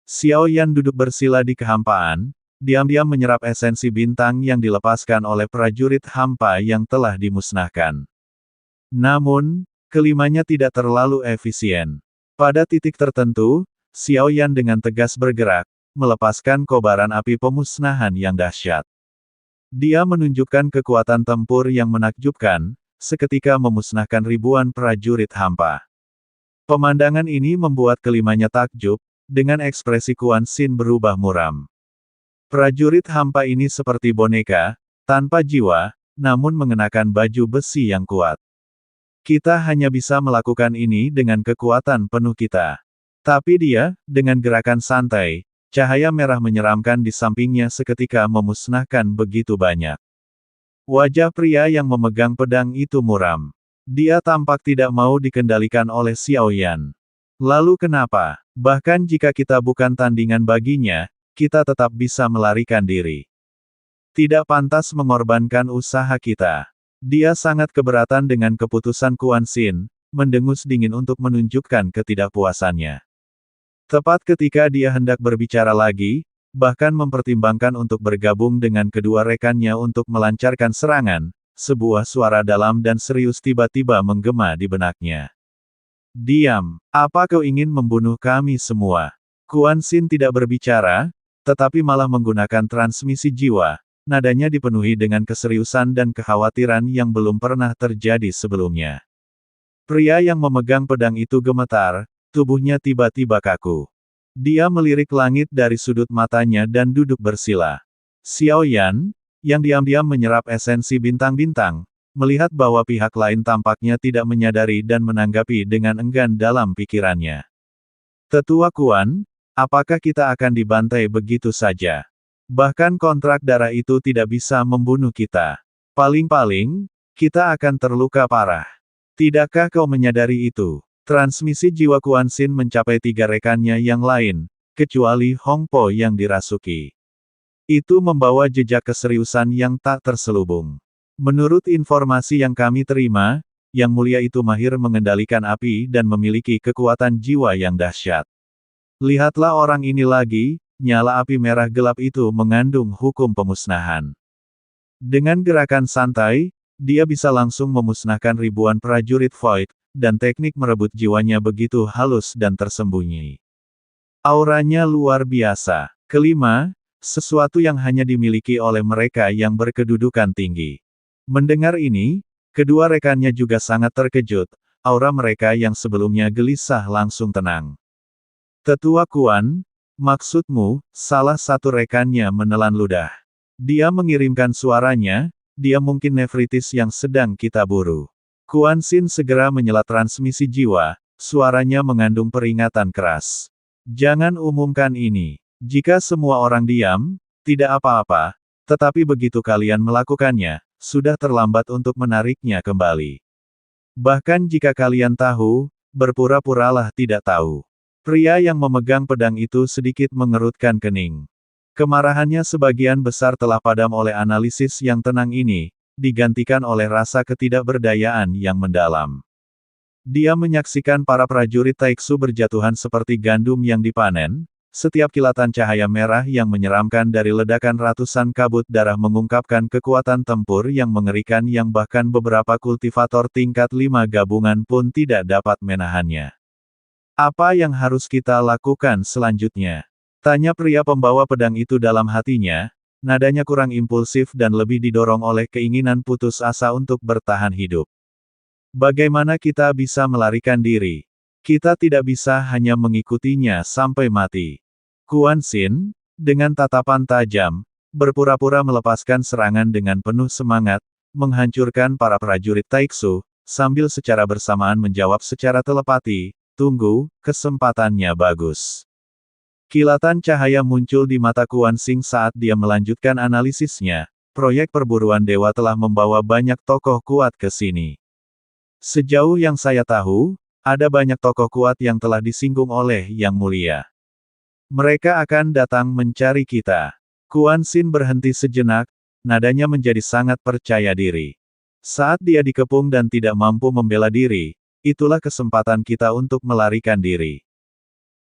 Xiao Yan duduk bersila di kehampaan, diam-diam menyerap esensi bintang yang dilepaskan oleh prajurit hampa yang telah dimusnahkan. Namun, kelimanya tidak terlalu efisien. Pada titik tertentu, Xiao Yan dengan tegas bergerak, melepaskan kobaran api pemusnahan yang dahsyat. Dia menunjukkan kekuatan tempur yang menakjubkan, seketika memusnahkan ribuan prajurit hampa. Pemandangan ini membuat kelimanya takjub, dengan ekspresi Quan Xin berubah muram. Prajurit hampa ini seperti boneka, tanpa jiwa, namun mengenakan baju besi yang kuat. Kita hanya bisa melakukan ini dengan kekuatan penuh kita. Tapi dia, dengan gerakan santai, cahaya merah menyeramkan di sampingnya seketika memusnahkan begitu banyak. Wajah pria yang memegang pedang itu muram. Dia tampak tidak mau dikendalikan oleh Xiao Yan. Lalu kenapa? Bahkan jika kita bukan tandingan baginya, kita tetap bisa melarikan diri. Tidak pantas mengorbankan usaha kita. Dia sangat keberatan dengan keputusan Quan Xin, mendengus dingin untuk menunjukkan ketidakpuasannya. Tepat ketika dia hendak berbicara lagi, bahkan mempertimbangkan untuk bergabung dengan kedua rekannya untuk melancarkan serangan, sebuah suara dalam dan serius tiba-tiba menggema di benaknya. Diam, apa kau ingin membunuh kami semua? Quan Xin tidak berbicara, tetapi malah menggunakan transmisi jiwa, nadanya dipenuhi dengan keseriusan dan kekhawatiran yang belum pernah terjadi sebelumnya. Pria yang memegang pedang itu gemetar, tubuhnya tiba-tiba kaku. Dia melirik langit dari sudut matanya dan duduk bersila. Xiao Yan, yang diam-diam menyerap esensi bintang-bintang, melihat bahwa pihak lain tampaknya tidak menyadari dan menanggapi dengan enggan dalam pikirannya. Tetua Quan, apakah kita akan dibantai begitu saja? Bahkan kontrak darah itu tidak bisa membunuh kita. Paling-paling, kita akan terluka parah. Tidakkah kau menyadari itu? Transmisi jiwa Quan Xin mencapai 3 rekannya yang lain, kecuali Hong Po yang dirasuki. Itu membawa jejak keseriusan yang tak terselubung. Menurut informasi yang kami terima, Yang Mulia itu mahir mengendalikan api dan memiliki kekuatan jiwa yang dahsyat. Lihatlah orang ini lagi, nyala api merah gelap itu mengandung hukum pemusnahan. Dengan gerakan santai, dia bisa langsung memusnahkan ribuan prajurit Void, dan teknik merebut jiwanya begitu halus dan tersembunyi. Auranya luar biasa. Kelima, sesuatu yang hanya dimiliki oleh mereka yang berkedudukan tinggi. Mendengar ini, kedua rekannya juga sangat terkejut, aura mereka yang sebelumnya gelisah langsung tenang. Tetua Quan, maksudmu, salah satu rekannya menelan ludah. Dia mengirimkan suaranya, dia mungkin nefritis yang sedang kita buru. Quan Xin segera menyela transmisi jiwa, suaranya mengandung peringatan keras. Jangan umumkan ini. Jika semua orang diam, tidak apa-apa, tetapi begitu kalian melakukannya, sudah terlambat untuk menariknya kembali. Bahkan jika kalian tahu, berpura-puralah tidak tahu. Pria yang memegang pedang itu sedikit mengerutkan kening. Kemarahannya sebagian besar telah padam oleh analisis yang tenang ini, digantikan oleh rasa ketidakberdayaan yang mendalam. Dia menyaksikan para prajurit Taiksu berjatuhan seperti gandum yang dipanen. Setiap kilatan cahaya merah yang menyeramkan dari ledakan ratusan kabut darah mengungkapkan kekuatan tempur yang mengerikan yang bahkan beberapa kultivator tingkat 5 gabungan pun tidak dapat menahannya. Apa yang harus kita lakukan selanjutnya? Tanya pria pembawa pedang itu dalam hatinya, nadanya kurang impulsif dan lebih didorong oleh keinginan putus asa untuk bertahan hidup. Bagaimana kita bisa melarikan diri? Kita tidak bisa hanya mengikutinya sampai mati. Quan Xin, dengan tatapan tajam, berpura-pura melepaskan serangan dengan penuh semangat, menghancurkan para prajurit Taiksu, sambil secara bersamaan menjawab secara telepati, tunggu, kesempatannya bagus. Kilatan cahaya muncul di mata Quan Xin saat dia melanjutkan analisisnya, proyek perburuan dewa telah membawa banyak tokoh kuat ke sini. Sejauh yang saya tahu, ada banyak tokoh kuat yang telah disinggung oleh Yang Mulia. Mereka akan datang mencari kita. Quan Xin berhenti sejenak, nadanya menjadi sangat percaya diri. Saat dia dikepung dan tidak mampu membela diri, itulah kesempatan kita untuk melarikan diri.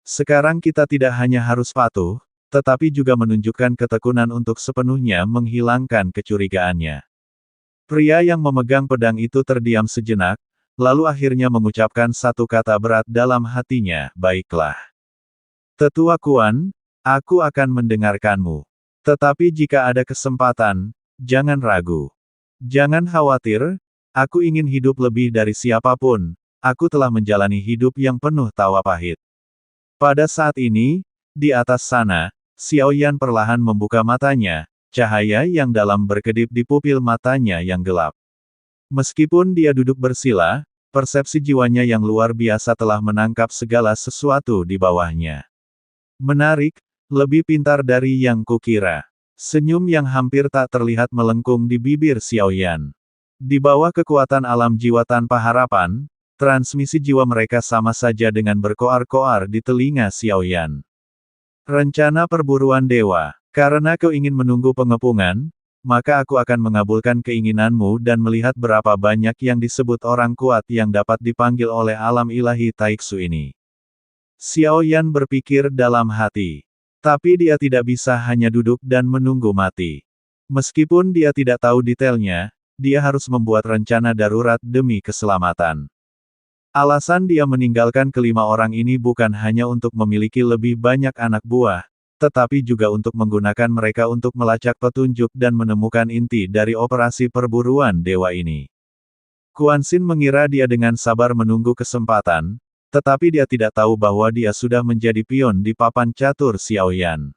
Sekarang kita tidak hanya harus patuh, tetapi juga menunjukkan ketekunan untuk sepenuhnya menghilangkan kecurigaannya. Pria yang memegang pedang itu terdiam sejenak, lalu akhirnya mengucapkan satu kata berat dalam hatinya, baiklah. Tetua Kuan, aku akan mendengarkanmu. Tetapi jika ada kesempatan, jangan ragu. Jangan khawatir, aku ingin hidup lebih dari siapapun, aku telah menjalani hidup yang penuh tawa pahit. Pada saat ini, di atas sana, Xiao Yan perlahan membuka matanya, cahaya yang dalam berkedip di pupil matanya yang gelap. Meskipun dia duduk bersila, persepsi jiwanya yang luar biasa telah menangkap segala sesuatu di bawahnya. Menarik, lebih pintar dari yang kukira. Senyum yang hampir tak terlihat melengkung di bibir Xiao Yan. Di bawah kekuatan alam jiwa tanpa harapan, transmisi jiwa mereka sama saja dengan berkoar-koar di telinga Xiao Yan. Rencana perburuan dewa. Karena kau ingin menunggu pengepungan, maka aku akan mengabulkan keinginanmu dan melihat berapa banyak yang disebut orang kuat yang dapat dipanggil oleh alam ilahi Taiksu ini. Xiao Yan berpikir dalam hati. Tapi dia tidak bisa hanya duduk dan menunggu mati. Meskipun dia tidak tahu detailnya, dia harus membuat rencana darurat demi keselamatan. Alasan dia meninggalkan kelima orang ini bukan hanya untuk memiliki lebih banyak anak buah, tetapi juga untuk menggunakan mereka untuk melacak petunjuk dan menemukan inti dari operasi perburuan dewa ini. Quan Xin mengira dia dengan sabar menunggu kesempatan, tetapi dia tidak tahu bahwa dia sudah menjadi pion di papan catur Xiao Yan.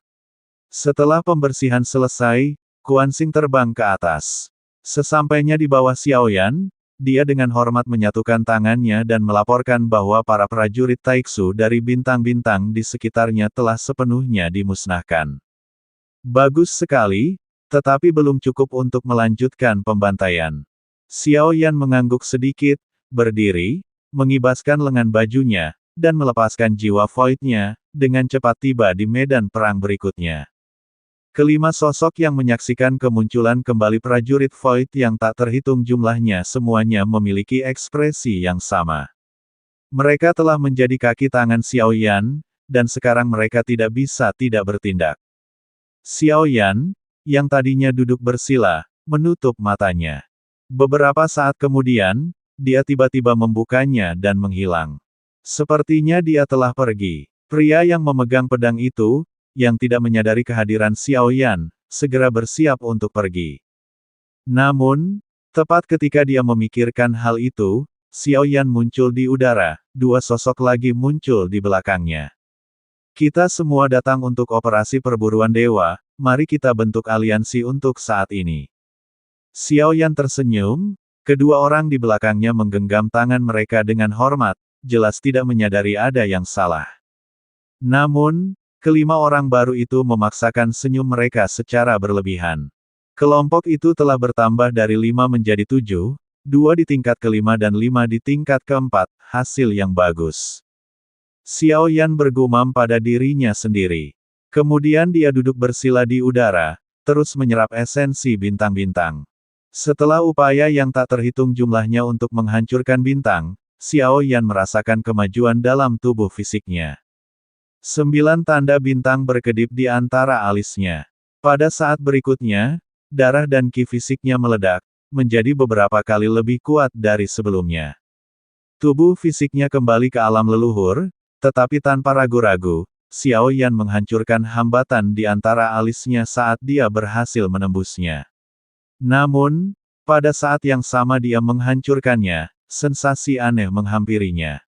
Setelah pembersihan selesai, Quan Xin terbang ke atas. Sesampainya di bawah Xiao Yan, dia dengan hormat menyatukan tangannya dan melaporkan bahwa para prajurit Taiksu dari bintang-bintang di sekitarnya telah sepenuhnya dimusnahkan. Bagus sekali, tetapi belum cukup untuk melanjutkan pembantaian. Xiao Yan mengangguk sedikit, berdiri, mengibaskan lengan bajunya, dan melepaskan jiwa void-nya, dengan cepat tiba di medan perang berikutnya. Kelima sosok yang menyaksikan kemunculan kembali prajurit void yang tak terhitung jumlahnya semuanya memiliki ekspresi yang sama. Mereka telah menjadi kaki tangan Xiao Yan, dan sekarang mereka tidak bisa tidak bertindak. Xiao Yan, yang tadinya duduk bersila, menutup matanya. Beberapa saat kemudian, dia tiba-tiba membukanya dan menghilang. Sepertinya dia telah pergi. Pria yang memegang pedang itu, yang tidak menyadari kehadiran Xiao Yan, segera bersiap untuk pergi. Namun, tepat ketika dia memikirkan hal itu, Xiao Yan muncul di udara, dua sosok lagi muncul di belakangnya. Kita semua datang untuk operasi perburuan dewa, mari kita bentuk aliansi untuk saat ini. Xiao Yan tersenyum. Kedua orang di belakangnya menggenggam tangan mereka dengan hormat, jelas tidak menyadari ada yang salah. Namun, kelima orang baru itu memaksakan senyum mereka secara berlebihan. Kelompok itu telah bertambah dari 5 menjadi 7, 2 di tingkat kelima dan 5 di tingkat keempat, hasil yang bagus. Xiao Yan bergumam pada dirinya sendiri. Kemudian dia duduk bersila di udara, terus menyerap esensi bintang-bintang. Setelah upaya yang tak terhitung jumlahnya untuk menghancurkan bintang, Xiao Yan merasakan kemajuan dalam tubuh fisiknya. 9 tanda bintang berkedip di antara alisnya. Pada saat berikutnya, darah dan ki fisiknya meledak, menjadi beberapa kali lebih kuat dari sebelumnya. Tubuh fisiknya kembali ke alam leluhur, tetapi tanpa ragu-ragu, Xiao Yan menghancurkan hambatan di antara alisnya saat dia berhasil menembusnya. Namun, pada saat yang sama dia menghancurkannya, sensasi aneh menghampirinya.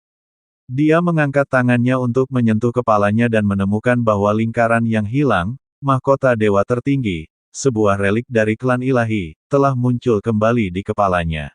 Dia mengangkat tangannya untuk menyentuh kepalanya dan menemukan bahwa lingkaran yang hilang, mahkota dewa tertinggi, sebuah relik dari klan ilahi, telah muncul kembali di kepalanya.